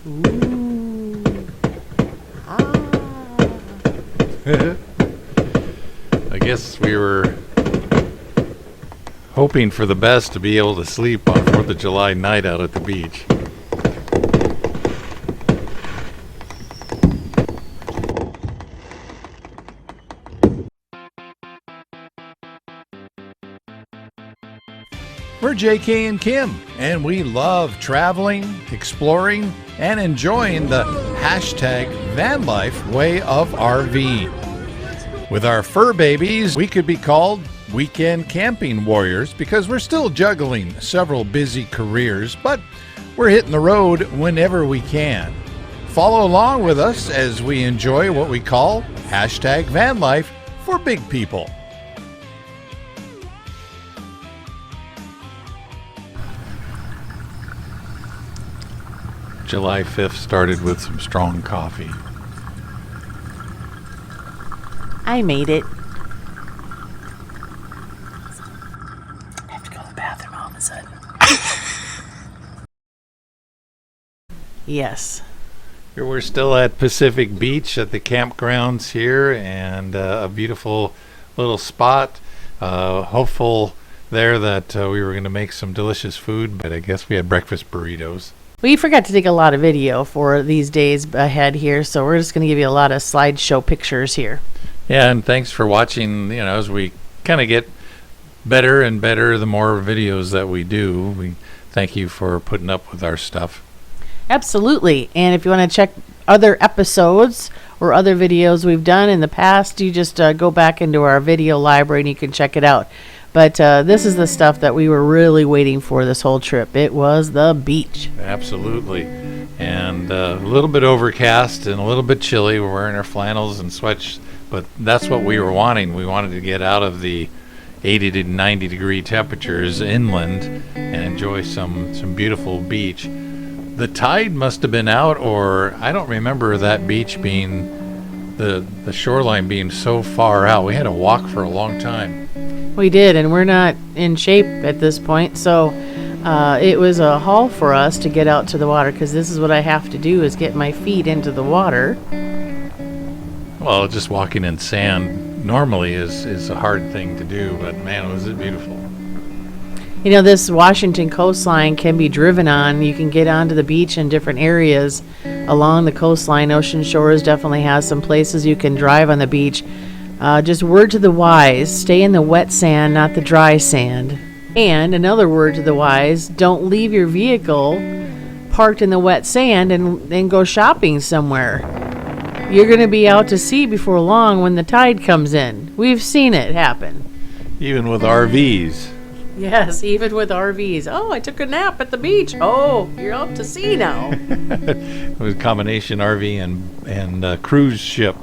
Ooh. Ah. I guess we were hoping for the best to be able to sleep on 4th of July night out at the beach. We're JK and Kim, and we love traveling, exploring, and enjoying the hashtag Vanlife way of RVing. With our fur babies, we could be called weekend camping warriors because we're still juggling several busy careers, but we're hitting the road whenever we can. Follow along with us as we enjoy what we call hashtag Vanlife for big people. July 5th started with some strong coffee. I made it. I have to go to the bathroom all of a sudden. Yes. We're still at Pacific Beach at the campgrounds here, and a beautiful little spot. Hopeful there that we were going to make some delicious food, but I guess we had breakfast burritos. We forgot to take a lot of video for these days ahead here, so we're just going to give you a lot of slideshow pictures here. Yeah, and thanks for watching. You know, as we kind of get better and better, the more videos that we do, we thank you for putting up with our stuff. Absolutely. And if you want to check other episodes or other videos we've done in the past, you just go back into our video library and you can check it out. But this is the stuff that we were really waiting for this whole trip. It was the beach. Absolutely. And a little bit overcast and a little bit chilly. We're wearing our flannels and sweats, but that's what we were wanting. We wanted to get out of the 80 to 90 degree temperatures inland and enjoy some beautiful beach. The tide must have been out, or I don't remember that beach being, the shoreline being so far out. We had to walk for a long time. We did, and we're not in shape at this point, so it was a haul for us to get out to the water, because this is what I have to do, is get my feet into the water. Well, just walking in sand normally is a hard thing to do, but man, was it beautiful. You know, this Washington coastline can be driven on. You can get onto the beach in different areas along the coastline. Ocean Shores definitely has some places you can drive on the beach. Just word to the wise, stay in the wet sand, not the dry sand. And another word to the wise, don't leave your vehicle parked in the wet sand and then go shopping somewhere. You're going to be out to sea before long when the tide comes in. We've seen it happen. Even with RVs. Yes, even with RVs. Oh, I took a nap at the beach. Oh, you're out to sea now. It was a combination RV and cruise ship.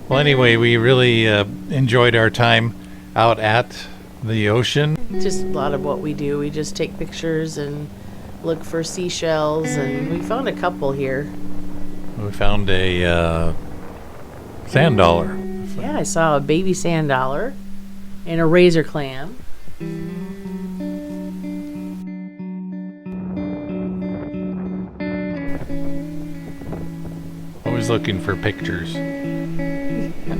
Well, anyway, we really enjoyed our time out at the ocean. Just a lot of what we do. We just take pictures and look for seashells, and we found a couple here. We found a sand dollar. Yeah, I saw a baby sand dollar and a razor clam. Always looking for pictures.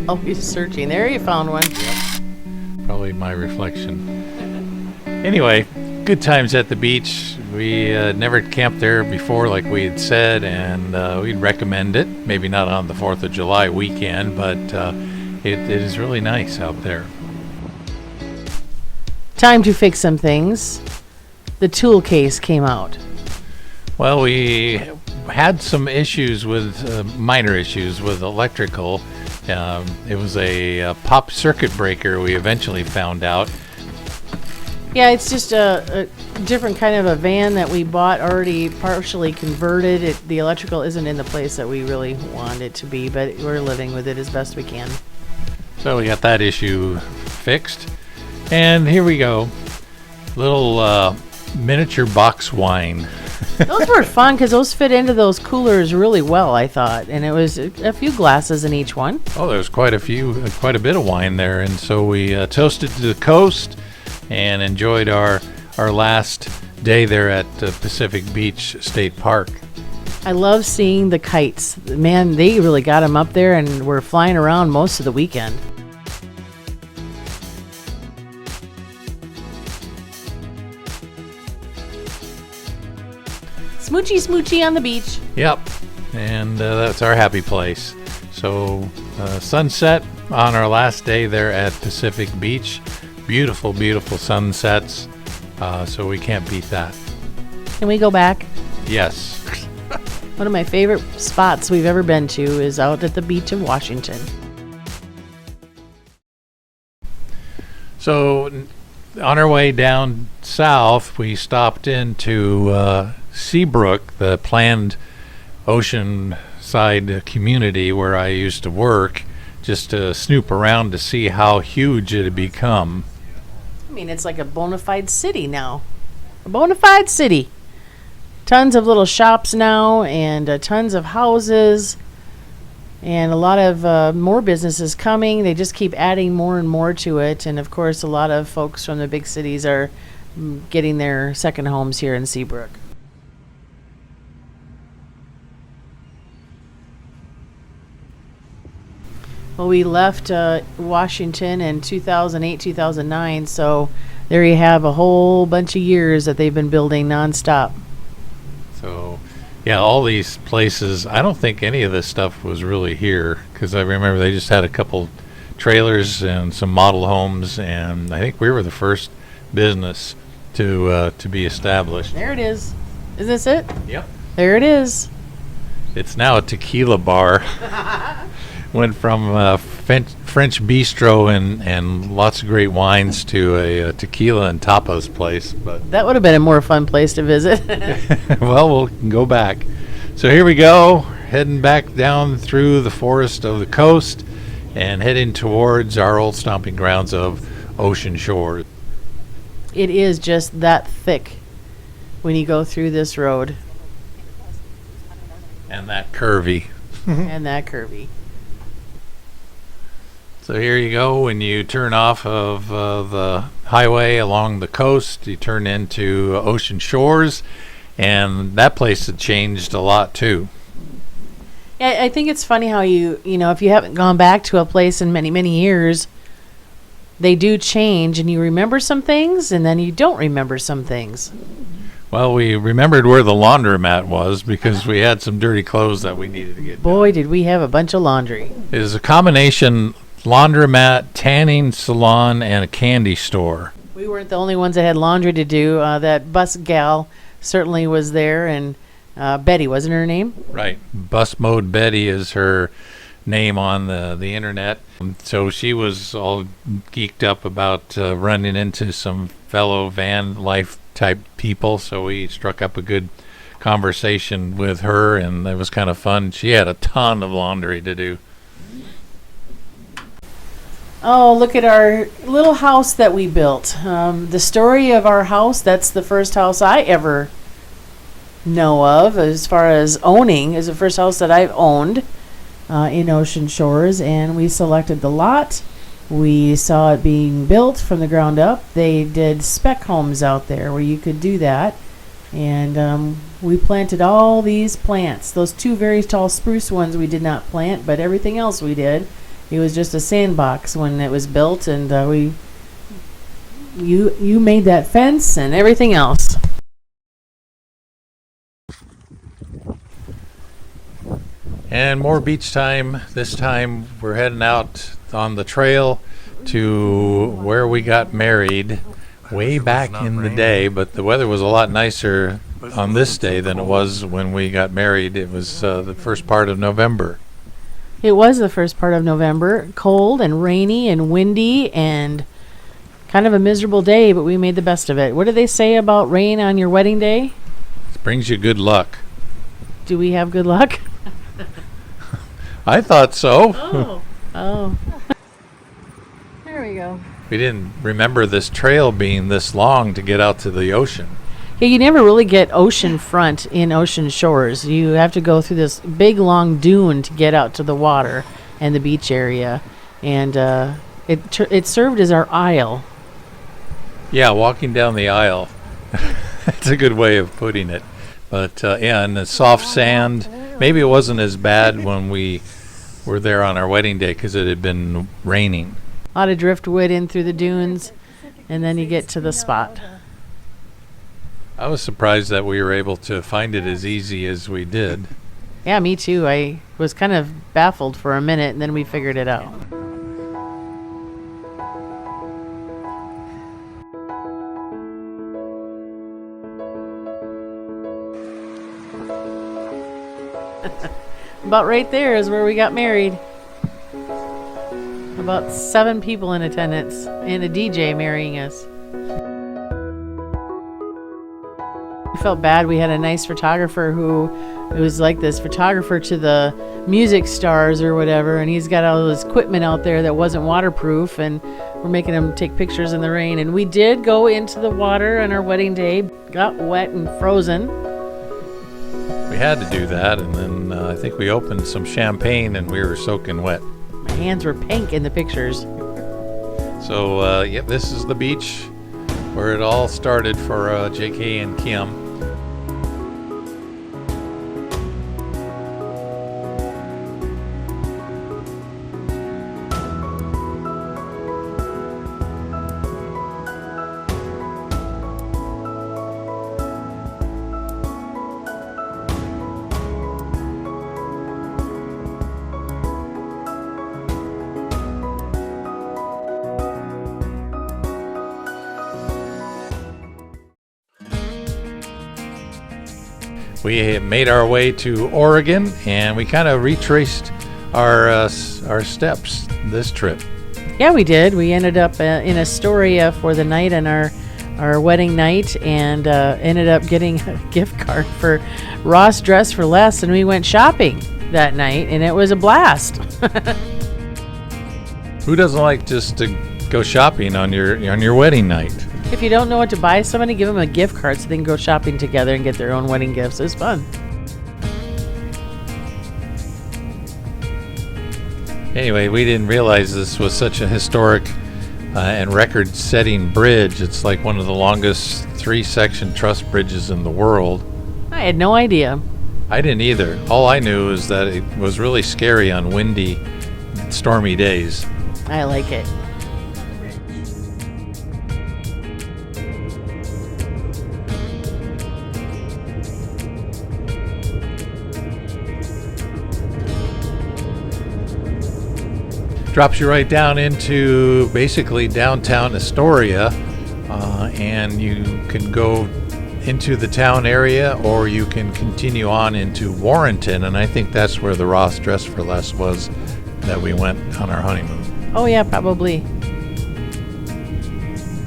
Always searching. There, you found one. Yep. Probably my reflection. Anyway, good times at the beach. We never camped there before, like we had said, and we'd recommend it. Maybe not on the 4th of July weekend, but it is really nice out there. Time to fix some things. The tool case came out. Well, we had some issues with, minor issues with electrical. It was a pop circuit breaker, we eventually found out. Yeah, it's just a different kind of a van that we bought already partially converted. The electrical isn't in the place that we really want it to be, but we're living with it as best we can. So we got that issue fixed. And here we go. Little miniature box wine. Those were fun because those fit into those coolers really well, I thought. And it was a few glasses in each one. Oh, there's quite a bit of wine there. And so we toasted to the coast and enjoyed our last day there at Pacific Beach State Park. I love seeing the kites. Man, they really got them up there and were flying around most of the weekend. Smoochy smoochy on the beach. Yep, and that's our happy place. So sunset on our last day there at Pacific Beach. Beautiful, beautiful sunsets. So we can't beat that. Can we go back? Yes. One of my favorite spots we've ever been to is out at the beach of Washington. So on our way down south, we stopped into Seabrook, the planned oceanside community where I used to work, just to snoop around to see how huge it had become. I mean, it's like a bona fide city now. A bona fide city. Tons of little shops now and tons of houses and a lot of more businesses coming. They just keep adding more and more to it. And, of course, a lot of folks from the big cities are getting their second homes here in Seabrook. Well, we left Washington in 2008, 2009, so there you have a whole bunch of years that they've been building nonstop. So, yeah, all these places, I don't think any of this stuff was really here, because I remember they just had a couple trailers and some model homes, and I think we were the first business to be established. There it is. Is this it? Yep. There it is. It's now a tequila bar. Went from French bistro and lots of great wines to a tequila and tapas place. But That would have been a more fun place to visit. well, we'll go back. So here we go, heading back down through the forest of the coast and heading towards our old stomping grounds of Ocean Shores. It is just that thick when you go through this road. And that curvy. And that curvy. So here you go. When you turn off of the highway along the coast, you turn into Ocean Shores, and that place had changed a lot too. Yeah, I think it's funny how you know, if you haven't gone back to a place in many, many years, they do change, and you remember some things, and then you don't remember some things. Well, we remembered where the laundromat was because we had some dirty clothes that we needed to get Boy, done. did we have a bunch of laundry. It is a combination laundromat, tanning salon, and a candy store. We weren't the only ones that had laundry to do. That bus gal certainly was there, and Betty, wasn't her name? Right. Bus Mode Betty is her name on the internet. So she was all geeked up about running into some fellow Vanlife type people. So we struck up a good conversation with her, and it was kind of fun. She had a ton of laundry to do. Oh, look at our little house that we built. The story of our house, that's the first house I ever know of as far as owning, is the first house that I've owned in Ocean Shores, and we selected the lot. We saw it being built from the ground up. They did spec homes out there where you could do that, and we planted all these plants. Those two very tall spruce ones we did not plant, but everything else we did. It was just a sandbox when it was built, and you made that fence and everything else. And more beach time. This time we're heading out on the trail to where we got married way back in the day, but the weather was a lot nicer on this day than it was when we got married. It was the first part of November. It was the first part of November, cold and rainy and windy and kind of a miserable day, but we made the best of it. What do they say about rain on your wedding day? It brings you good luck. Do we have good luck? I thought so. Oh. There we go. We didn't remember this trail being this long to get out to the ocean. Yeah, you never really get ocean front in Ocean Shores. You have to go through this big, long dune to get out to the water and the beach area. And it served as our aisle. Yeah, walking down the aisle. That's a good way of putting it. But yeah, and the soft sand. Maybe it wasn't as bad when we were there on our wedding day because it had been raining. A lot of driftwood in through the dunes, and then you get to the spot. I was surprised that we were able to find it as easy as we did. Yeah, me too. I was kind of baffled for a minute, and then we figured it out. About right there is where we got married. About 7 people in attendance and a DJ marrying us. We felt bad. We had a nice photographer who was like this photographer to the music stars or whatever, and he's got all this equipment out there that wasn't waterproof, and we're making him take pictures in the rain. And we did go into the water on our wedding day, got wet and frozen. We had to do that, and then I think we opened some champagne and we were soaking wet. My hands were pink in the pictures. So, yep, this is the beach where it all started for JK and Kim. We made our way to Oregon, and we kind of retraced our steps this trip. Yeah, we did. We ended up in Astoria for the night on our wedding night, and ended up getting a gift card for Ross Dress for Less, and we went shopping that night, and it was a blast. Who doesn't like just to go shopping on your wedding night? If you don't know what to buy somebody, give them a gift card so they can go shopping together and get their own wedding gifts. It's fun. Anyway, we didn't realize this was such a historic and record-setting bridge. It's like one of the longest 3-section truss bridges in the world. I had no idea. I didn't either. All I knew is that it was really scary on windy, stormy days. I like it. Drops you right down into basically downtown Astoria, and you can go into the town area, or you can continue on into Warrenton, and I think that's where the Ross Dress for Less was that we went on our honeymoon. Oh yeah, probably.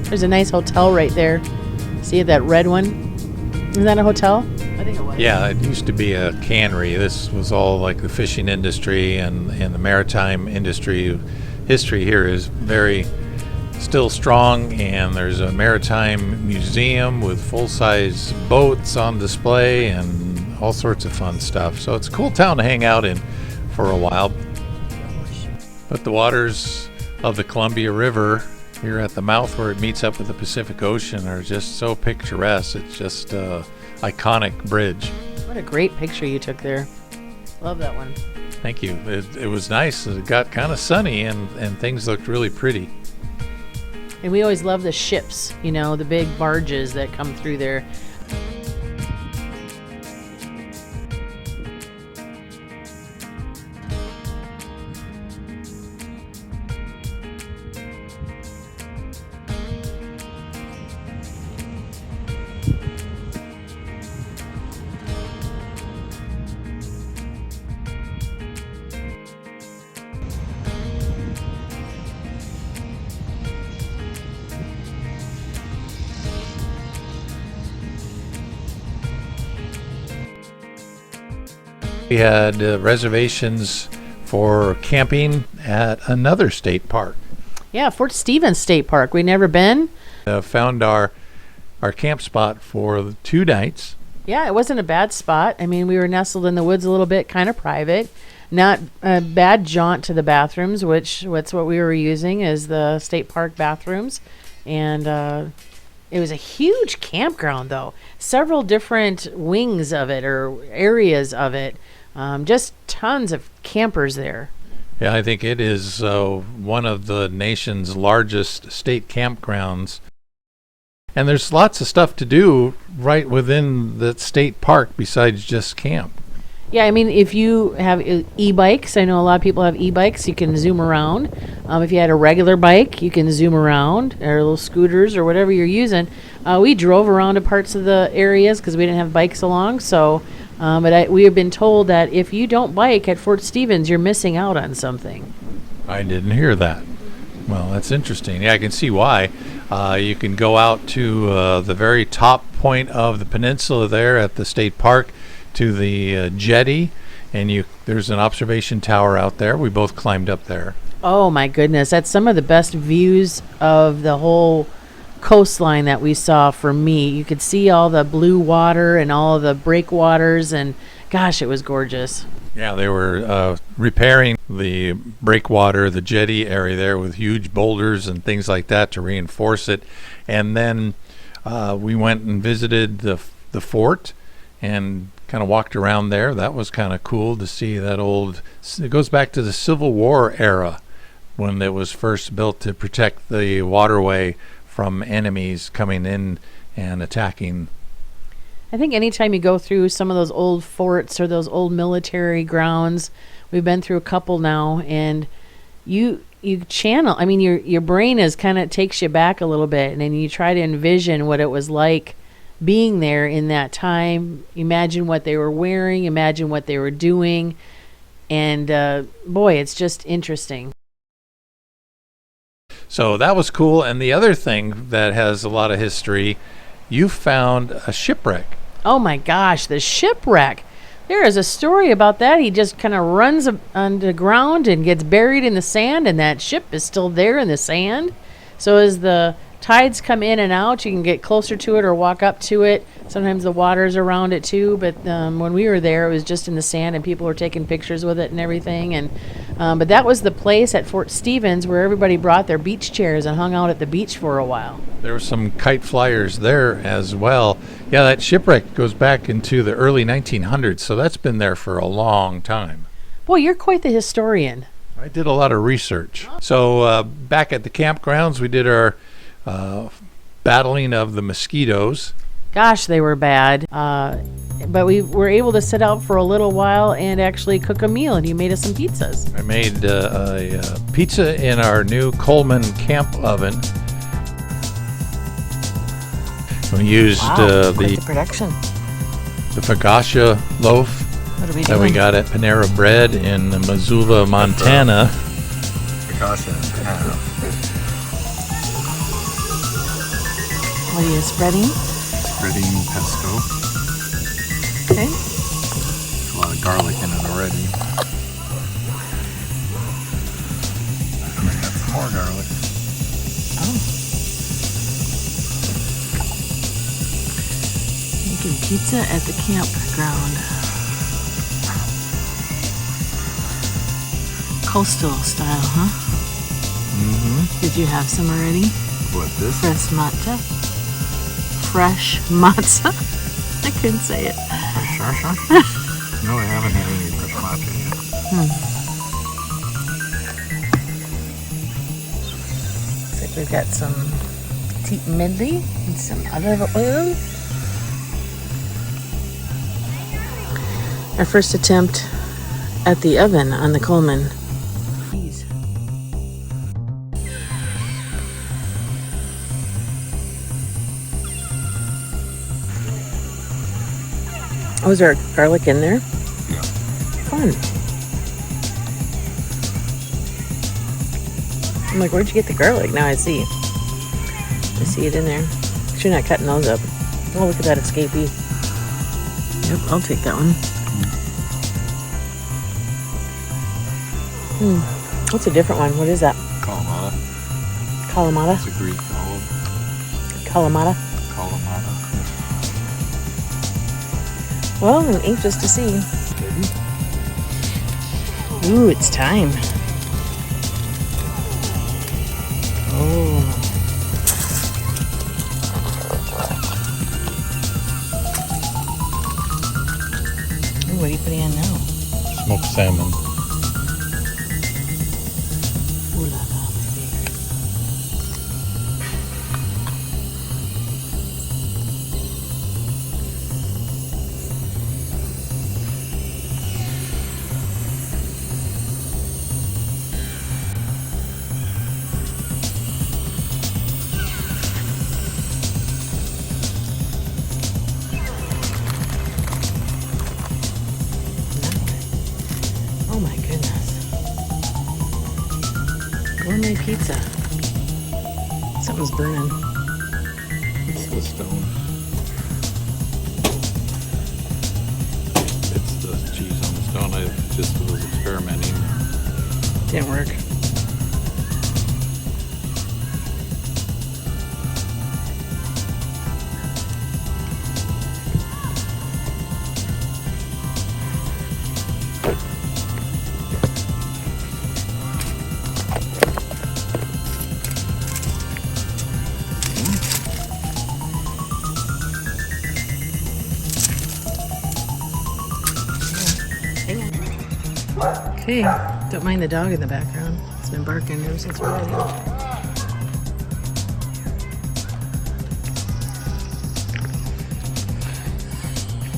There's a nice hotel right there. See that red one? Is that a hotel? I think it was. Yeah, it used to be a cannery. This was all like the fishing industry and the maritime industry. History here is very still strong, and there's a maritime museum with full-size boats on display and all sorts of fun stuff. So it's a cool town to hang out in for a while. But the waters of the Columbia River here at the mouth where it meets up with the Pacific Ocean are just so picturesque. It's just iconic bridge. What a great picture you took there. Love that one. Thank you. It was nice. It got kind of sunny, and things looked really pretty. And we always love the ships, you know, the big barges that come through there. We had reservations for camping at another state park. Yeah, Fort Stevens State Park. We'd never been. Found our camp spot for 2 nights. Yeah, it wasn't a bad spot. I mean, we were nestled in the woods a little bit, kind of private. Not a bad jaunt to the bathrooms, which what's what we were using is the state park bathrooms. And It was a huge campground, though. Several different wings of it or areas of it. Just tons of campers there. Yeah, I think it is one of the nation's largest state campgrounds. And there's lots of stuff to do right within the state park besides just camp. Yeah, I mean, if you have e-bikes, I know a lot of people have e-bikes, you can zoom around. If you had a regular bike, you can zoom around, or little scooters or whatever you're using. We drove around to parts of the areas because we didn't have bikes along. So, we have been told that if you don't bike at Fort Stevens, you're missing out on something. I didn't hear that. Well, that's interesting. Yeah, I can see why. You can go out to the very top point of the peninsula there at the state park, to the jetty, and there's an observation tower out there. We both climbed up there. Oh my goodness, that's some of the best views of the whole coastline that we saw for me. You could see all the blue water and all the breakwaters, and gosh, it was gorgeous. Yeah, they were repairing the breakwater, the jetty area there with huge boulders and things like that to reinforce it. And then we went and visited the fort and kind of walked around there. That was kind of cool to see that it goes back to the Civil War era when it was first built to protect the waterway from enemies coming in and attacking. I think anytime you go through some of those old forts or those old military grounds, we've been through a couple now, and you channel, I mean, your brain is kind of takes you back a little bit, and then you try to envision what it was like being there in that time. Imagine what they were wearing, imagine what they were doing, and boy, it's just interesting. So that was cool. And the other thing that has a lot of history, you found a shipwreck. Oh my gosh, the shipwreck. There is a story about that. He just kind of runs underground and gets buried in the sand, and that ship is still there in the sand. So as the tides come in and out, you can get closer to it or walk up to it. Sometimes the water's around it too, but when we were there, it was just in the sand, and people were taking pictures with it and everything. And but that was the place at Fort Stevens where everybody brought their beach chairs and hung out at the beach for a while. There were some kite flyers there as well. Yeah, that shipwreck goes back into the early 1900s, so that's been there for a long time. Boy, you're quite the historian. I did a lot of research. So back at the campgrounds, we did our battling of the mosquitoes. Gosh, they were bad. But we were able to sit out for a little while and actually cook a meal, and you made us some pizzas. I made a pizza in our new Coleman camp oven. We used the production. The focaccia loaf What are we that doing? we got at Panera Bread in Missoula, Montana. Focaccia and half. What are you spreading? Spreading pesto. Okay. A lot of garlic in it already. I might have some more garlic. Oh. Making pizza at the campground. Coastal style, huh? Mm-hmm. Did you have some already? What, this? Fresh matcha. Fresh matcha. I couldn't say it. Fresh matcha? No, I haven't had any fresh matcha yet. Looks like we've got some petite medley and some olive oil. Our first attempt at the oven on the Coleman. Oh, is there garlic in there? Yeah. Fun. I'm like, where'd you get the garlic? Now I see. I see it in there. You're not cutting those up. Oh, look at that escapee. Yep, I'll take that one. What's a different one? What is that? Kalamata. Kalamata? It's a Greek olive. Kalamata? Kalamata. Well, I'm anxious to see. Ooh, it's time. Oh. What are you putting in now? Smoked salmon. Ooh la la, my baby. Oh my goodness. Gourmet pizza. Something's burning. It's the stone. It's the cheese on the stone. I just was experimenting. Didn't work. Okay, don't mind the dog in the background. It's been barking ever since we got here.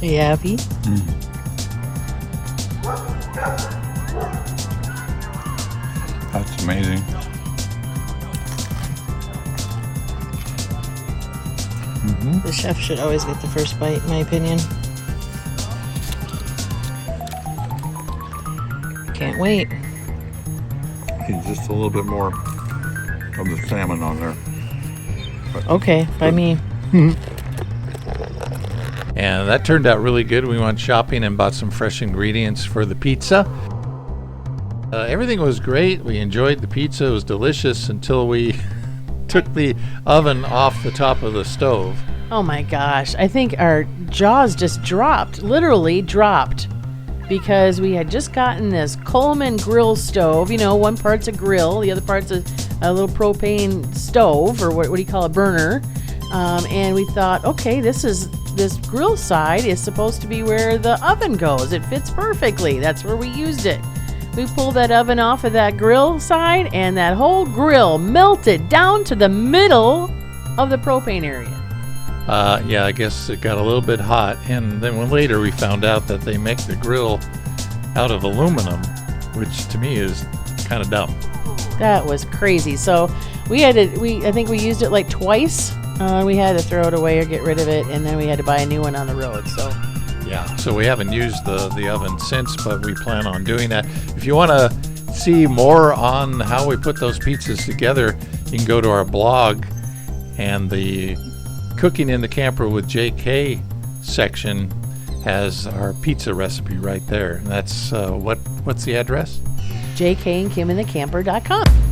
Are you happy? That's amazing. The chef should always get the first bite, in my opinion. Can't wait. Need just a little bit more of the salmon on there. Okay, by me. And that turned out really good. We went shopping and bought some fresh ingredients for the pizza. Everything was great. We enjoyed the pizza. It was delicious until we took the oven off the top of the stove. Oh my gosh, I think our jaws just dropped, literally dropped, because we had just gotten this Coleman grill stove. You know, one part's a grill, the other part's a little propane stove, or what do you call a burner? And we thought, okay, this grill side is supposed to be where the oven goes. It fits perfectly. That's where we used it. We pulled that oven off of that grill side, and that whole grill melted down to the middle of the propane area. Yeah, I guess it got a little bit hot. And then when later we found out that they make the grill out of aluminum, which to me is kind of dumb. That was crazy. So I think we used it like twice. We had to throw it away or get rid of it, and then we had to buy a new one on the road. So Yeah, so we haven't used the oven since, but we plan on doing that. If you want to see more on how we put those pizzas together, you can go to our blog, and the Cooking in the Camper with JK section has our pizza recipe right there. And that's what's the address? jkandkimandthecamper.com.